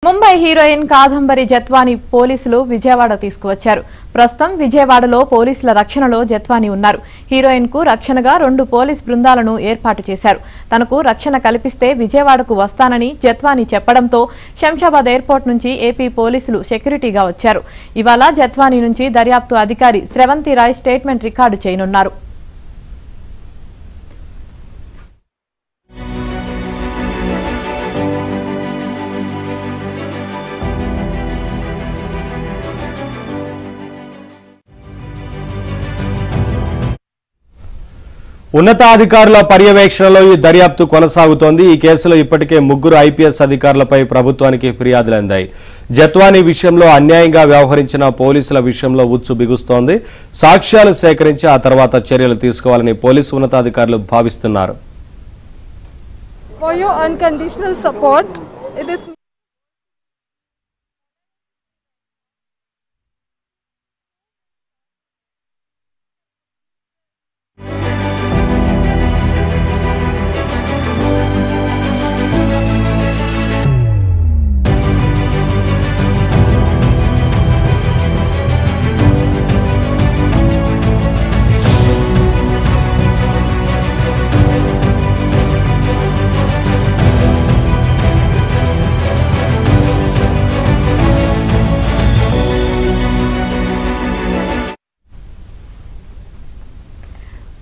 Mumbai heroine Kadambari Jethwani పోలీసులు విజయవాడ తీసుకువచ్చారు. ప్రస్తుతం విజయవాడలో పోలీసుల రక్షణలో జత్వాని ఉన్నారు. హీరోయిన్ కు రక్షణగా 2 పోలీస్ బృందాలను ఏర్పాటు చేశారు. తనకు రక్షణ కల్పిస్తే విజయవాడకు వస్తానని జత్వాని చెప్పడంతో శంషాబాద్ ఎయిర్పోర్ట్ నుంచి ఏపీ పోలీసులు సెక్యూరిటీగా వచ్చారు. ఇవాళ జత్వాని నుంచి దర్యాప్తు అధికారి శ్రవంతి రాయ్ స్టేట్మెంట్ రికార్డు చేయనున్నారు. ఉన్నతాధికారుల పర్యవేక్షణలో ఈ దర్యాప్తు కొనసాగుతోంది. ఈ కేసులో ఇప్పటికే 3 ఐపీఎస్ అధికారులపై ప్రభుత్వానికి ఫిర్యాదులు అందాయి. జత్వాని విషయంలో అన్యాయంగా వ్యవహరించిన పోలీసుల విషయంలో ఉచ్చు బిగుస్తోంది. సాక్ష్యాలు సేకరించి ఆ తర్వాత చర్యలు తీసుకోవాలని పోలీసు ఉన్నతాధికారులు భావిస్తున్నారు.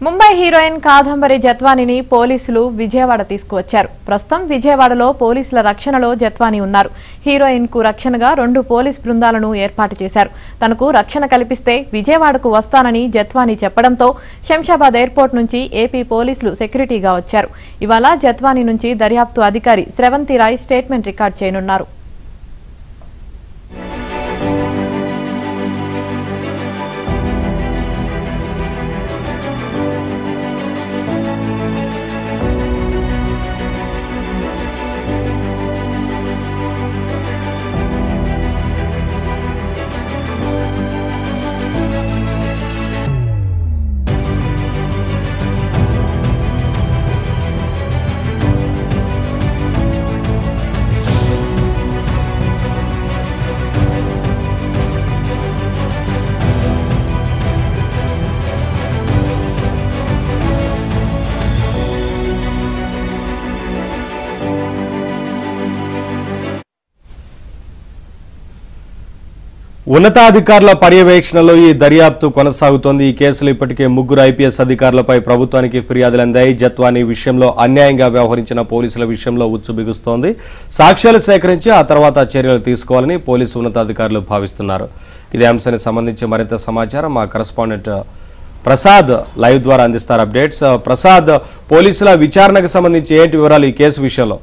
ముంబై హీరోయిన్ కాదంబరి జత్వానిని పోలీసులు విజయవాడ తీసుకువచ్చారు. ప్రస్తుతం విజయవాడలో పోలీసుల రక్షణలో జత్వాని ఉన్నారు. హీరోయిన్ కు రక్షణగా 2 పోలీస్ బృందాలను ఏర్పాటు చేశారు. తనకు రక్షణ కల్పిస్తే విజయవాడకు వస్తానని జత్వాని చెప్పడంతో శంషాబాద్ ఎయిర్పోర్ట్ నుంచి ఏపీ పోలీసులు సెక్యూరిటీగా వచ్చారు. ఇవాళ జత్వాని నుంచి దర్యాప్తు అధికారి శ్రవంతి రాయ్ స్టేట్మెంట్ రికార్డు చేయనున్నారు. ఉన్నతాధికారుల పర్యవేక్షణలో ఈ దర్యాప్తు కొనసాగుతోంది. ఈ కేసులో ఇప్పటికే 3 ఐపీఎస్ అధికారులపై ప్రభుత్వానికి ఫిర్యాదులు అందాయి. జత్వాని విషయంలో అన్యాయంగా వ్యవహరించిన పోలీసుల విషయంలో ఉచ్చు బిగుస్తోంది. సాక్ష్యాలు సేకరించి ఆ తర్వాత చర్యలు తీసుకోవాలని పోలీసు ఉన్నతాధికారులు భావిస్తున్నారు. ఇదే అంశానికి సంబంధించి మరింత సమాచారం మా కరెస్పాండెంట్ ప్రసాద్ లైవ్ ద్వారా అందిస్తారు. అప్డేట్స్ ప్రసాద్, పోలీసుల విచారణకు సంబంధించి ఏంటి వివరాలు ఈ కేసు విషయంలో?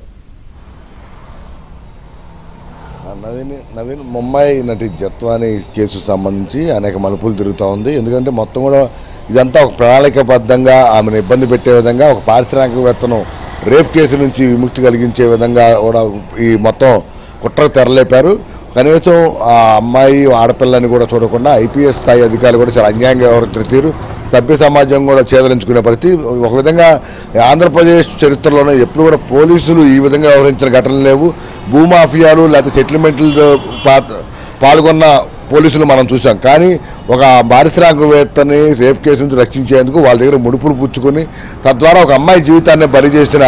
నవీన్, ముంబై నటి జత్వాని కేసు సంబంధించి అనేక మలుపులు తిరుగుతూ ఉంది. ఎందుకంటే మొత్తం కూడా ఇదంతా ఒక ప్రణాళికాబద్ధంగా ఆమెను ఇబ్బంది పెట్టే విధంగా, ఒక పారిశ్రామికవేత్తను రేప్ కేసు నుంచి విముక్తి కలిగించే విధంగా కూడా ఈ మొత్తం కుట్రకు తెరలేపారు. కనీసం ఆ అమ్మాయి ఆడపిల్లని కూడా చూడకుండా ఐపీఎస్ స్థాయి అధికారులు కూడా చాలా అన్యాయంగా వ్యవహరించిన తీరు సభ్య సమాజం కూడా చేదరించుకునే పరిస్థితి. ఒక విధంగా ఆంధ్రప్రదేశ్ చరిత్రలోనే ఎప్పుడు కూడా పోలీసులు ఈ విధంగా వ్యవహరించిన ఘటనలు లేవు. భూమాఫియాలు లేకపోతే సెటిల్మెంట్లు పాల్గొన్న పోలీసులు మనం చూసాం. కానీ ఒక పారిశ్రామికవేత్తని రేప్ కేసు నుంచి రక్షించేందుకు వాళ్ళ దగ్గర ముడుపులు పుచ్చుకొని తద్వారా ఒక అమ్మాయి జీవితాన్ని బలి చేసిన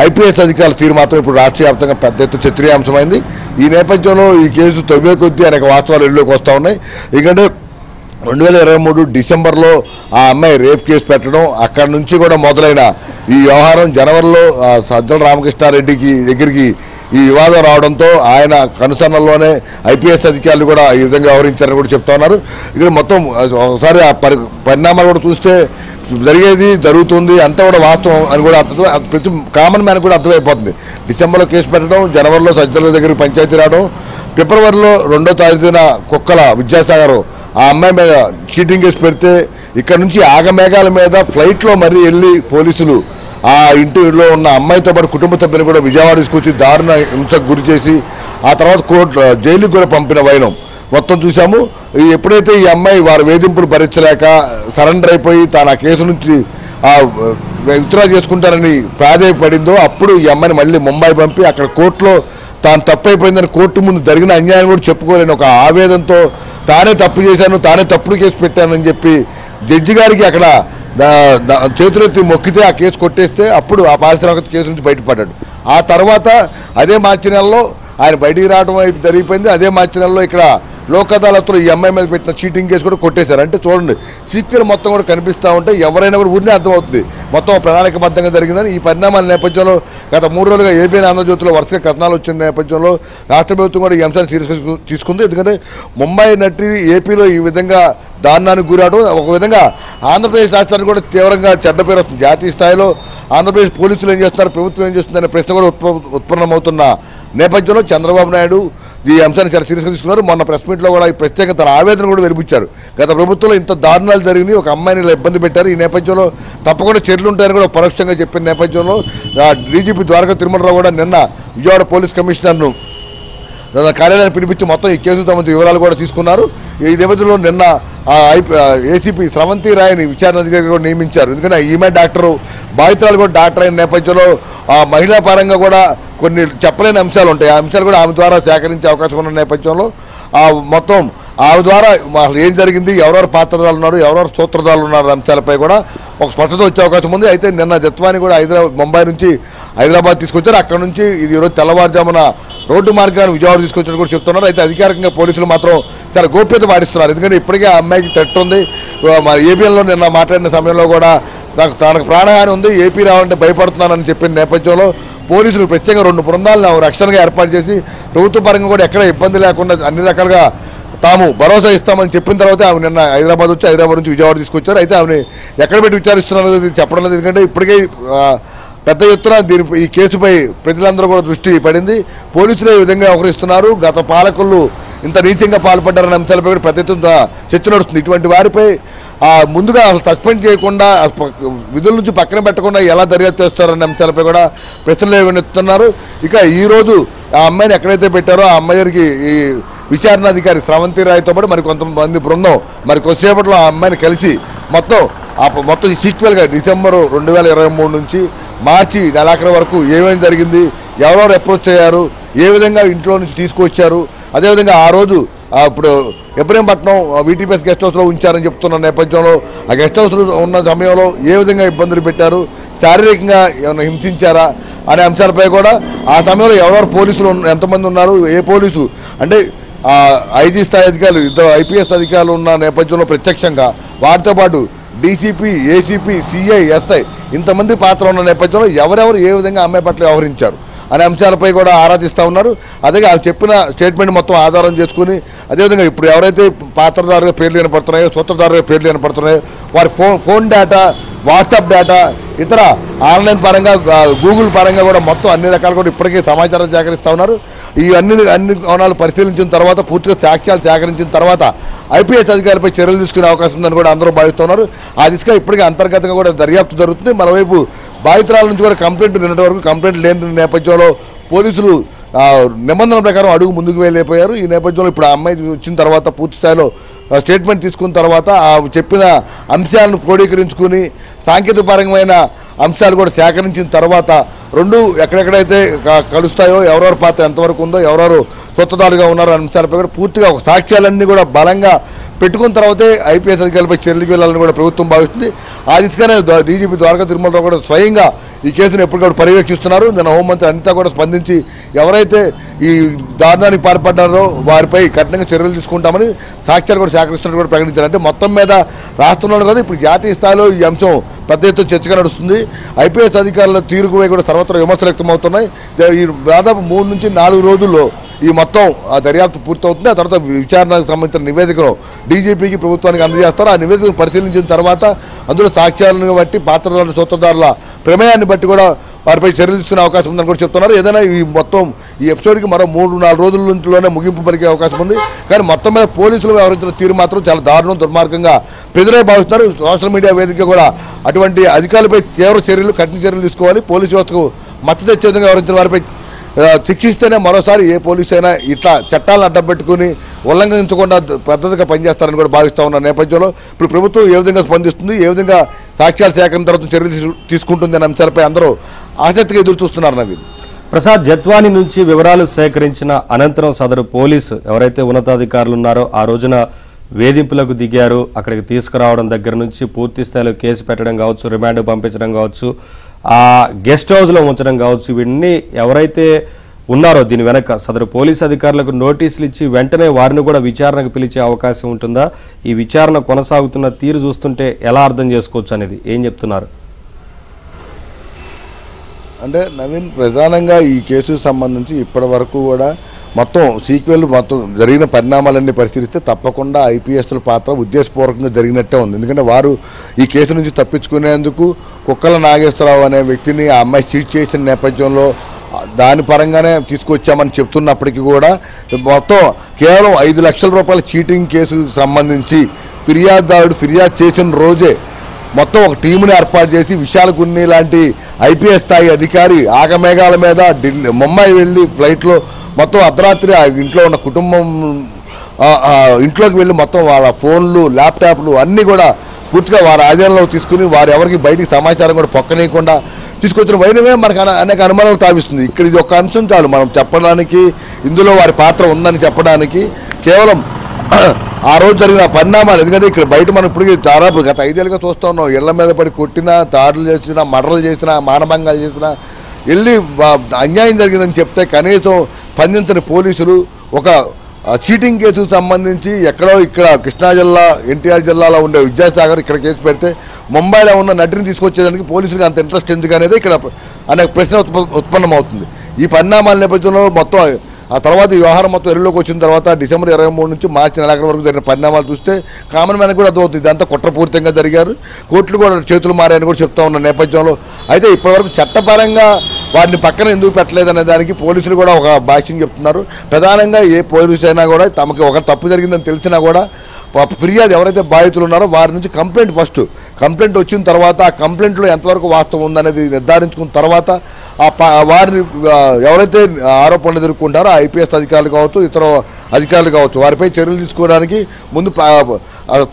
ఐపీఎస్ అధికారుల తీరు మాత్రం ఇప్పుడు రాష్ట్ర వ్యాప్తంగా పెద్ద ఎత్తున చర్చనీయాంశమైంది. ఈ నేపథ్యంలో ఈ కేసు తవ్వే కొద్దీ అనేక వాస్తవాలు వెలుగులోకి వస్తూ ఉన్నాయి. ఎందుకంటే 2023 డిసెంబర్లో ఆ అమ్మాయి రేప్ కేసు పెట్టడం, అక్కడి నుంచి కూడా మొదలైన ఈ వ్యవహారం జనవరిలో సజ్జల రామకృష్ణారెడ్డికి దగ్గరికి ఈ వివాదం రావడంతో ఆయన కనుసన్నల్లోనే ఐపీఎస్ అధికారులు కూడా ఈ విధంగా వ్యవహరించారని కూడా చెప్తా ఉన్నారు. ఇక్కడ మొత్తం ఒకసారి ఆ పరిణామాలు కూడా చూస్తే జరిగేది జరుగుతుంది అంతా కూడా వాస్తవం అని కూడా ప్రతి కామన్ మ్యాన్ కూడా అర్థమైపోతుంది. డిసెంబర్లో కేసు పెట్టడం, జనవరిలో సజ్జల దగ్గరికి పంచాయతీ రావడం, ఫిబ్రవరిలో 2వ తారీఖున కుక్కల విద్యాసాగర్ ఆ అమ్మాయి మీద చీటింగ్ కేసు పెడితే ఇక్కడ నుంచి ఆగమేఘాల మీద ఫ్లైట్లో మరీ వెళ్ళి పోలీసులు ఆ ఇంటిలో ఉన్న అమ్మాయితో పాటు కుటుంబ సభ్యులు కూడా విజయవాడ తీసుకొచ్చి దారుణ హింసకు గురి చేసి ఆ తర్వాత జైలుకు కూడా పంపిన వైనం మొత్తం చూసాము. ఎప్పుడైతే ఈ అమ్మాయి వారి వేధింపులు భరించలేక సరెండర్ అయిపోయి తాను ఆ కేసు నుంచి విత్డ్రా చేసుకుంటారని ప్రాధేయపడిందో అప్పుడు ఈ అమ్మాయిని మళ్ళీ ముంబై పంపి అక్కడ కోర్టులో తాను తప్పు అయిపోయిందని కోర్టు ముందు జరిగిన అన్యాయం కూడా చెప్పుకోలేని ఒక ఆవేదనతో తానే తప్పు చేశాను, తానే తప్పుడు కేసు పెట్టానని చెప్పి జడ్జి గారికి అక్కడ చేతులెత్తి మొక్కితే ఆ కేసు కొట్టేస్తే అప్పుడు ఆ పారిశ్రామిక కేసు నుంచి బయటపడ్డాడు. ఆ తర్వాత అదే మార్చి నెలలో ఆయన బయటికి రావడం జరిగిపోయింది. అదే మార్చి నెలలో ఇక్కడ లోక్ అదాలత్లో ఈ అమ్మాయి మీద పెట్టిన చీటింగ్ కేసు కూడా కొట్టేశారు. అంటే చూడండి, సీక్వెల్ మొత్తం కూడా కనిపిస్తూ ఉంటే ఎవరైనా కూడా ఊరినే అర్థమవుతుంది మొత్తం ప్రణాళికబద్ధంగా జరిగిందని. ఈ పరిణామాల నేపథ్యంలో గత 3 రోజులుగా ఏబిఎన్ ఆంధ్రజ్యోతిలో వరుసగా కథనాలు వచ్చిన నేపథ్యంలో రాష్ట్ర ప్రభుత్వం కూడా ఈ అంశాన్ని సీరియస్గా తీసుకుంది. ఎందుకంటే ముంబై నటి ఏపీలో ఈ విధంగా దారుణానికి గురవడం ఒక విధంగా ఆంధ్రప్రదేశ్ రాష్ట్రానికి కూడా తీవ్రంగా చెడ్డ పేరు వస్తుంది. జాతీయ స్థాయిలో ఆంధ్రప్రదేశ్ పోలీసులు ఏం చేస్తున్నారు, ప్రభుత్వం ఏం చేస్తుందనే ప్రశ్న కూడా ఉత్పన్నమవుతున్న నేపథ్యంలో చంద్రబాబు నాయుడు ఈ అంశాన్ని చాలా సీరియస్గా తీసుకున్నారు. మొన్న ప్రెస్ మీట్లో కూడా ఈ ప్రత్యేక తన ఆవేదన కూడా వెలిపించారు. గత ప్రభుత్వంలో ఇంత దారుణాలు జరిగినాయి, ఒక అమ్మాయిని ఇలా ఇబ్బంది పెట్టారు, ఈ నేపథ్యంలో తప్పకుండా చర్యలు ఉంటాయని కూడా పరోక్షంగా చెప్పిన నేపథ్యంలో డీజీపీ ద్వారకా తిరుమలరావు కూడా నిన్న విజయవాడ పోలీస్ కమిషనర్ను కార్యాలయాన్ని పిలిపించి మొత్తం ఈ కేసుకు సంబంధించిన వివరాలు కూడా తీసుకున్నారు. ఈ నేపథ్యంలో నిన్న ఏసీపీ స్రవంతి రాయ్ని విచారణ అధికారిగా కూడా నియమించారు. ఎందుకంటే ఈమె డాక్టరు, బాధితురాలు కూడా డాక్టర్ అయిన నేపథ్యంలో మహిళా పరంగా కూడా కొన్ని చెప్పలేని అంశాలు ఉంటాయి. ఆ అంశాలు కూడా ఆమె ద్వారా సేకరించే అవకాశం ఉన్న నేపథ్యంలో మొత్తం ఆమె ద్వారా అసలు ఏం జరిగింది, ఎవరెవరు పాత్రదారులు ఉన్నారు, ఎవరెవరు సూత్రధారులు ఉన్నారు అంశాలపై కూడా ఒక స్పష్టత వచ్చే అవకాశం ఉంది. అయితే నిన్న జత్వాని కూడా ముంబై నుంచి హైదరాబాద్ తీసుకొచ్చారు. అక్కడ నుంచి ఇది ఈరోజు తెల్లవారుజామున రోడ్డు మార్గాన్ని విజయవాడ తీసుకొచ్చినట్టు కూడా చెప్తున్నారు. అయితే అధికారికంగా పోలీసులు మాత్రం చాలా గోప్యత పాటిస్తున్నారు. ఎందుకంటే ఇప్పటికే ఆ అమ్మాయికి థ్రెట్ ఉంది. మరి ఏపీఎల్లో నిన్న మాట్లాడిన సమయంలో కూడా తనకు ప్రాణహాని ఉంది, ఏపీ రావాలంటే భయపడుతున్నానని చెప్పిన నేపథ్యంలో పోలీసులు ప్రత్యేకంగా 2 బృందాలను రక్షణగా ఏర్పాటు చేసి ప్రభుత్వ పరంగా కూడా ఎక్కడ ఇబ్బంది లేకుండా అన్ని రకాలుగా తాము భరోసా ఇస్తామని చెప్పిన తర్వాత ఆమె నిన్న హైదరాబాద్ వచ్చి హైదరాబాద్ నుంచి విజయవాడ తీసుకొచ్చారు. అయితే ఆమెను ఎక్కడ పెట్టి విచారిస్తున్నారు చెప్పడం లేదు. ఎందుకంటే ఇప్పటికే పెద్ద ఎత్తున ఈ కేసుపై ప్రజలందరూ కూడా దృష్టి పడింది. పోలీసులు ఈ విధంగా వ్యవహరిస్తున్నారు, గత పాలకులు ఇంత నీచంగా పాల్పడ్డారనే అంశాలపై కూడా పెద్ద ఎత్తున చర్చ నడుస్తుంది. ఇటువంటి వారిపై ముందుగా అసలు సస్పెండ్ చేయకుండా విధుల నుంచి పక్కన పెట్టకుండా ఎలా దర్యాప్తు చేస్తారనే అంశాలపై కూడా ప్రశ్నలు ఏమెత్తుతున్నారు. ఇక ఈరోజు ఆ అమ్మాయిని ఎక్కడైతే పెట్టారో ఆ అమ్మాయి గారికి ఈ విచారణాధికారి స్రవంతి రాయ్తో పాటు మరి కొంతమంది బృందం మరి కొద్దిసేపట్లో ఆ అమ్మాయిని కలిసి మొత్తం సీక్వెల్గా డిసెంబరు 2023 నుంచి మార్చి నెలాఖరు వరకు ఏమేమి జరిగింది, ఎవరెవరు అప్రోచ్ అయ్యారు, ఏ విధంగా ఇంట్లో నుంచి తీసుకొచ్చారు, అదేవిధంగా ఆ రోజు ఇప్పుడు ఇబ్రహీంపట్నం వీటీపీఎస్ గెస్ట్ హౌస్లో ఉంచారని చెప్తున్న నేపథ్యంలో ఆ గెస్ట్ హౌస్లో ఉన్న సమయంలో ఏ విధంగా ఇబ్బందులు పెట్టారు, శారీరకంగా ఏమైనా హింసించారా అనే అంశాలపై కూడా ఆ సమయంలో ఎవరెవరు పోలీసులు ఎంతమంది ఉన్నారు, ఏ పోలీసు అంటే ఐజీ స్థాయి అధికారులు, 2 ఐపీఎస్ అధికారులు ఉన్న నేపథ్యంలో ప్రత్యక్షంగా వారితో పాటు డీసీపీ, ఏసీపీ, సిఐ, ఎస్ఐ ఇంతమంది పాత్ర ఉన్న నేపథ్యంలో ఎవరెవరు ఏ విధంగా అమ్మాయి పట్ల వ్యవహరించారు అనే అంశాలపై కూడా ఆరాధిస్తూ ఉన్నారు. అదే ఆమె చెప్పిన స్టేట్మెంట్ మొత్తం ఆధారం చేసుకుని అదేవిధంగా ఇప్పుడు ఎవరైతే పాత్రదారుగా పేర్లు కనపడుతున్నాయో, సూత్రధారుగా పేర్లు కనపడుతున్నాయో వారి ఫోన్ డేటా, వాట్సాప్ డేటా, ఇతర ఆన్లైన్ పరంగా గూగుల్ పరంగా కూడా మొత్తం అన్ని రకాలు కూడా ఇప్పటికే సమాచారం సేకరిస్తూ ఉన్నారు. ఈ అన్ని కోణాలు పరిశీలించిన తర్వాత పూర్తిగా సాక్ష్యాలు సేకరించిన తర్వాత ఐపీఎస్ అధికారులపై చర్యలు తీసుకునే అవకాశం ఉందని కూడా అందరూ భావిస్తున్నారు. ఆ దిశగా ఇప్పటికే అంతర్గతంగా కూడా దర్యాప్తు జరుగుతుంది. మరోవైపు బాధితురాల నుంచి కూడా కంప్లైంట్ నిన్నటి వరకు కంప్లైంట్ లేని నేపథ్యంలో పోలీసులు నిబంధనల ప్రకారం అడుగు ముందుకు వెళ్ళిపోయారు. ఈ నేపథ్యంలో ఇప్పుడు ఆ అమ్మాయి వచ్చిన తర్వాత పూర్తి స్థాయిలో స్టేట్మెంట్ తీసుకున్న తర్వాత ఆ చెప్పిన అంశాలను క్రోడీకరించుకుని సాంకేతికపరమైన అంశాలు కూడా సేకరించిన తర్వాత రెండు ఎక్కడెక్కడైతే కలుస్తాయో, ఎవరెవరి పాత్ర ఎంతవరకు ఉందో, ఎవరెవరు సొత్తదారుగా ఉన్నారో అంశాలపై కూడా పూర్తిగా ఒక సాక్ష్యాలన్నీ కూడా బలంగా పెట్టుకున్న తర్వాతే ఐపీఎస్ అధికారులపై చర్యలకు వెళ్ళాలని కూడా ప్రభుత్వం భావిస్తుంది. ఆ దిశగానే డీజీపీ ద్వారకా తిరుమలరావు కూడా స్వయంగా ఈ కేసును ఎప్పటికప్పుడు పర్యవేక్షిస్తున్నారు. నిన్న హోంమంత్రి అనిత కూడా స్పందించి ఎవరైతే ఈ దారుణానికి పాల్పడ్డారో వారిపై కఠినంగా చర్యలు తీసుకుంటామని సాక్ష్యాలు కూడా సేకరిస్తున్నట్టు కూడా ప్రకటించారు. అంటే మొత్తం మీద రాష్ట్రంలో కాదు ఇప్పుడు జాతీయ స్థాయిలో ఈ అంశం పెద్ద ఎత్తున చర్చగా నడుస్తుంది. ఐపీఎస్ అధికారుల తీరుకుపై కూడా సర్వత్రా విమర్శలు వ్యక్తమవుతున్నాయి. ఈ దాదాపు 3 నుంచి 4 రోజుల్లో ఈ మొత్తం ఆ దర్యాప్తు పూర్తవుతుంది. ఆ తర్వాత విచారణకు సంబంధించిన నివేదికను డీజీపీకి ప్రభుత్వానికి అందజేస్తారు. ఆ నివేదికను పరిశీలించిన తర్వాత అందులో సాక్ష్యాలను బట్టి పాత్రదారుల సూత్రధారుల ప్రమేయాన్ని బట్టి కూడా వారిపై చర్యలు తీసుకునే అవకాశం ఉందని కూడా చెప్తున్నారు. ఏదైనా ఈ మొత్తం ఈ ఎపిసోడ్కి మరో 3-4 రోజుల నుంచిలోనే ముగింపు పలికే అవకాశం ఉంది. కానీ మొత్తం మీద పోలీసులు వ్యవహరించిన తీరు మాత్రం చాలా దారుణం, దుర్మార్గంగా ప్రజలే భావిస్తున్నారు. సోషల్ మీడియా వేదిక కూడా అటువంటి అధికారులపై తీవ్ర చర్యలు, కఠిన చర్యలు తీసుకోవాలి. పోలీసు వ్యవస్థకు మద్దతు తెచ్చే విధంగా వ్యవహరించిన వారిపై శిక్షిస్తేనే మరోసారి ఏ పోలీసు అయినా ఇట్లా చట్టాలను అడ్డం పెట్టుకుని ఉల్లంఘించకుండా పద్ధతిగా పనిచేస్తారని కూడా భావిస్తూ ఉన్న నేపథ్యంలో ఇప్పుడు ప్రభుత్వం ఏ విధంగా స్పందిస్తుంది, ఏ విధంగా సాక్ష్యాల సేకరణ తర్వాత చర్యలు తీసుకుంటుంది అనే అంశాలపై అందరూ ఆసక్తిగా ఎదురు చూస్తున్నారు. నవీన్, ప్రసాద్, జత్వాని నుంచి వివరాలు సేకరించిన అనంతరం సదరు పోలీసు ఎవరైతే ఉన్నతాధికారులు ఉన్నారో ఆ రోజున వేధింపులకు దిగారు, అక్కడికి తీసుకురావడం దగ్గర నుంచి పూర్తి స్థాయిలో కేసు పెట్టడం కావచ్చు, రిమాండ్ పంపించడం కావచ్చు, ఆ గెస్ట్ హౌస్లో ఉంచడం కావచ్చు, ఇవన్నీ ఎవరైతే ఉన్నారో దీని వెనక సదరు పోలీసు అధికారులకు నోటీసులు ఇచ్చి వెంటనే వారిని కూడా విచారణకు పిలిచే అవకాశం ఉంటుందా? ఈ విచారణ కొనసాగుతున్న తీరు చూస్తుంటే ఎలా అర్థం చేసుకోవచ్చు అనేది ఏం చెప్తున్నారు? అంటే నవీన్, ప్రధానంగా ఈ కేసుకు సంబంధించి ఇప్పటి వరకు కూడా మొత్తం సీక్వెల్ మొత్తం జరిగిన పరిణామాలన్నీ పరిశీలిస్తే తప్పకుండా ఐపీఎస్ల పాత్ర ఉద్దేశపూర్వకంగా జరిగినట్టే ఉంది. ఎందుకంటే వారు ఈ కేసు నుంచి తప్పించుకునేందుకు కుక్కల నాగేశ్వరరావు అనే వ్యక్తిని ఆ అమ్మాయి చీట్ చేసిన నేపథ్యంలో దాని పరంగానే తీసుకొచ్చామని చెప్తున్నప్పటికీ కూడా మొత్తం కేవలం 5 లక్షల రూపాయల చీటింగ్ కేసుకు సంబంధించి ఫిర్యాదుదారుడు ఫిర్యాదు చేసిన రోజే మొత్తం ఒక టీముని ఏర్పాటు చేసి విశాల్ గున్ని లాంటి ఐపీఎస్ స్థాయి అధికారి ఆగమేఘాల మీద ముంబై వెళ్ళి ఫ్లైట్లో మొత్తం అర్ధరాత్రి ఆ ఇంట్లో ఉన్న కుటుంబం ఇంట్లోకి వెళ్ళి మొత్తం వాళ్ళ ఫోన్లు ల్యాప్టాప్లు అన్నీ కూడా పూర్తిగా వారి ఆధీనంలో తీసుకుని వారు ఎవరికి బయటికి సమాచారం కూడా పొక్కనీయకుండా తీసుకొచ్చిన వైనమే మనకు అనేక అనుమానాలు తావిస్తుంది. ఇక్కడ ఇది ఒక అంశం చాలు మనం చెప్పడానికి, ఇందులో వారి పాత్ర ఉందని చెప్పడానికి. కేవలం ఆ రోజు జరిగిన పరిణామాలు, ఎందుకంటే ఇక్కడ బయట మనం ఇప్పుడు దాదాపు గత 5 ఏళ్ళుగా చూస్తూ ఉన్నాం, ఇళ్ల మీద పడి కొట్టినా, దాడులు చేసినా, మర్డర్లు చేసినా, మానభంగాలు చేసినా, వెళ్ళి అన్యాయం జరిగిందని చెప్తే కనీసం స్పందించని పోలీసులు ఒక చీటింగ్ కేసుకు సంబంధించి ఎక్కడో ఇక్కడ కృష్ణా జిల్లా ఎన్టీఆర్ జిల్లాలో ఉండే విద్యాసాగర్ ఇక్కడ కేసు పెడితే ముంబైలో ఉన్న నటిని తీసుకొచ్చేదానికి పోలీసులకు అంత ఇంట్రెస్ట్ ఎందుకు అనేది ఇక్కడ అనేక ప్రశ్న ఉత్పన్నమవుతుంది. ఈ పరిణామాల నేపథ్యంలో మొత్తం ఆ తర్వాత ఈ వ్యవహారం మొత్తం ఎరువులోకి వచ్చిన తర్వాత డిసెంబర్ 23 నుంచి మార్చి నెలాఖరు వరకు జరిగిన పరిణామాలు చూస్తే కామన్ మ్యాన్ కూడా అర్థమవుతుంది ఇదంతా కుట్రపూరితంగా జరిగారు, కోర్టులు కూడా చేతులు మారాయని కూడా చెప్తా ఉన్న నేపథ్యంలో అయితే ఇప్పటివరకు చట్టపరంగా వారిని పక్కన ఎందుకు పెట్టలేదనే దానికి పోలీసులు కూడా ఒక భాష్యం చెప్తున్నారు. ప్రధానంగా ఏ పోలీసు అయినా కూడా తమకు ఒక తప్పు జరిగిందని తెలిసినా కూడా ఫిర్యాదు ఎవరైతే బాధితులు ఉన్నారో వారి నుంచి కంప్లైంట్ వచ్చిన తర్వాత ఆ కంప్లైంట్లో ఎంతవరకు వాస్తవం ఉందనేది నిర్ధారించుకున్న తర్వాత వారిని ఎవరైతే ఆరోపణలు ఎదుర్కొంటారో ఐపీఎస్ అధికారులు కావచ్చు, ఇతర అధికారులు కావచ్చు, వారిపై చర్యలు తీసుకోవడానికి ముందు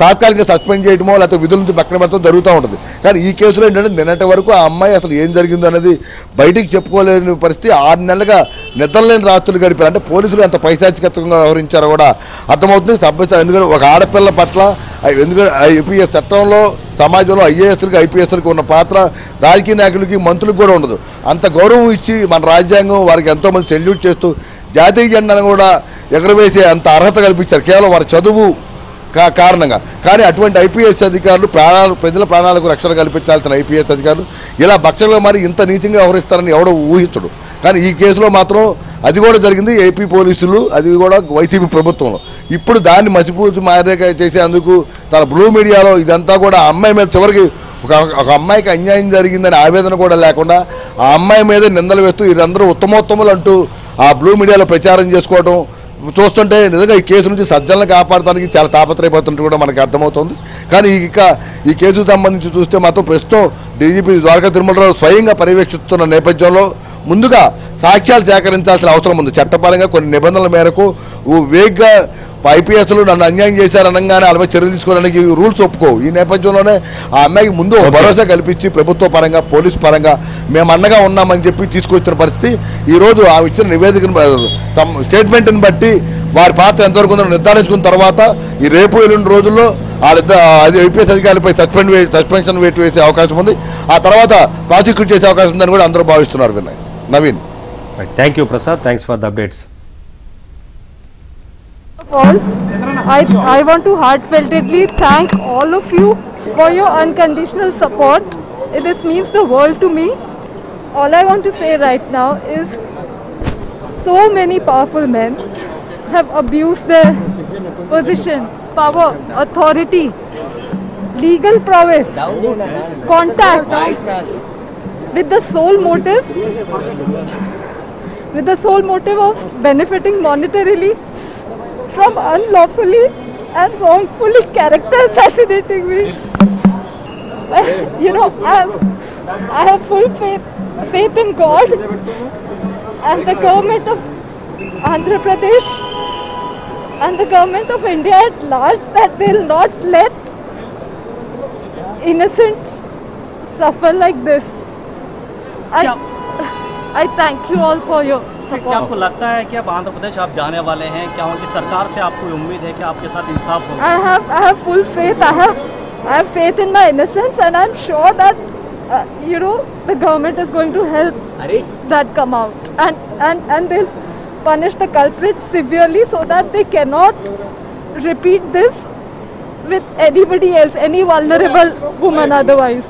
తాత్కాలికంగా సస్పెండ్ చేయడమో లేకపోతే విధుల నుంచి పక్కన పెట్టడం జరుగుతూ ఉంటుంది. కానీ ఈ కేసులో ఏంటంటే నిన్నటి వరకు ఆ అమ్మాయి అసలు ఏం జరిగిందో అనేది బయటికి చెప్పుకోలేని పరిస్థితి. 6 నెలలుగా నిద్రలేని రాత్రులు గడిపారు. అంటే పోలీసులు ఎంత పైశాచికంగా వ్యవహరించారో కూడా అర్థమవుతుంది. ఎందుకంటే ఒక ఆడపిల్ల పట్ల ఎందుకంటే ఐపీఎస్ చట్టంలో సమాజంలో ఐఏఎస్లకు ఐపీఎస్లకు ఉన్న పాత్ర రాజకీయ నాయకులకి మంత్రులకు కూడా ఉండదు. అంత గౌరవం ఇచ్చి మన రాజ్యాంగం వారికి ఎంతోమంది సెల్యూట్ చేస్తూ జాతీయ జెండాను కూడా ఎగరవేసే అంత అర్హత కల్పించారు కేవలం వారి చదువు కారణంగా. కానీ అటువంటి ఐపీఎస్ అధికారులు ప్రజల ప్రాణాలకు రక్షణ కల్పించాల్సిన ఐపీఎస్ అధికారులు ఇలా భక్షలుగా మరి ఇంత నీచంగా వ్యవహరిస్తారని ఎవడో ఊహించడు. కానీ ఈ కేసులో మాత్రం అది కూడా జరిగింది. ఏపీ పోలీసులు, అది కూడా వైసీపీ ప్రభుత్వంలో. ఇప్పుడు దాన్ని మసిపూసి మారేక చేసేందుకు తన బ్లూ మీడియాలో ఇదంతా కూడా అమ్మాయి మీద చివరికి ఒక అమ్మాయికి అన్యాయం జరిగిందని ఆవేదన కూడా లేకుండా ఆ అమ్మాయి మీద నిందలు వేస్తూ వీరందరూ ఉత్తమోత్తములు అంటూ ఆ బ్లూ మీడియాలో ప్రచారం చేసుకోవడం చూస్తుంటే నిజంగా ఈ కేసు నుంచి సజ్జలను కాపాడటానికి చాలా తాపత్రయపడుతుంటే కూడా మనకు అర్థమవుతుంది. కానీ ఈ కేసుకు సంబంధించి చూస్తే మాత్రం ప్రస్తుతం డీజీపీ ద్వారకా తిరుమలరావు స్వయంగా పర్యవేక్షిస్తున్న నేపథ్యంలో ముందుగా సాక్ష్యాలు సేకరించాల్సిన అవసరం ఉంది. చట్టపరంగా కొన్ని నిబంధనల మేరకు వేగ్గా ఐపీఎస్లు నన్ను అన్యాయం చేశారనగానే అలాగే చర్యలు తీసుకోవడానికి రూల్స్ ఒప్పుకోవు. ఈ నేపథ్యంలోనే ఆ అమ్మాయికి ముందు భరోసా కల్పించి ప్రభుత్వ పరంగా పోలీసు పరంగా మేము అండగా ఉన్నామని చెప్పి తీసుకొచ్చిన పరిస్థితి. ఈరోజు ఆ ఇచ్చిన నివేదికను తమ స్టేట్మెంట్ని బట్టి వారి పాత్ర ఎంతవరకు ఉందో నిర్ధారించుకున్న తర్వాత ఈ రేపు ఎల్లుండి రోజుల్లో అది ఐపీఎస్ అధికారులపై సస్పెన్షన్ వేటు వేసే అవకాశం ఉంది. ఆ తర్వాత ప్రాసిక్యూట్ చేసే అవకాశం ఉందని కూడా అందరూ భావిస్తున్నారు. Vinay, Naveen. Thank you Prasad, thanks for the updates. I want to heartfeltly thank all of you for your unconditional support. This means the world to me. All I want to say right now is so many powerful men have abused their position, power, authority, legal prowess, contacts with the sole motive of benefiting monetarily from unlawfully and wrongfully character assassinating me. You know, I have full faith in God and the government of Andhra Pradesh and the government of India at large that they'll not let innocents suffer like this. I thank you all for your क्या support. आपको लगता है कि अब आंध्र प्रदेश आप जाने वाले हैं? क्या उनकी सरकार से आपको उम्मीद है कि आपके साथ इंसाफ होगा? I have full faith. I have faith in my innocence, and I'm sure that the government is going to help that come out, and they'll punish the culprits severely so that they cannot repeat this with anybody else, any vulnerable woman otherwise.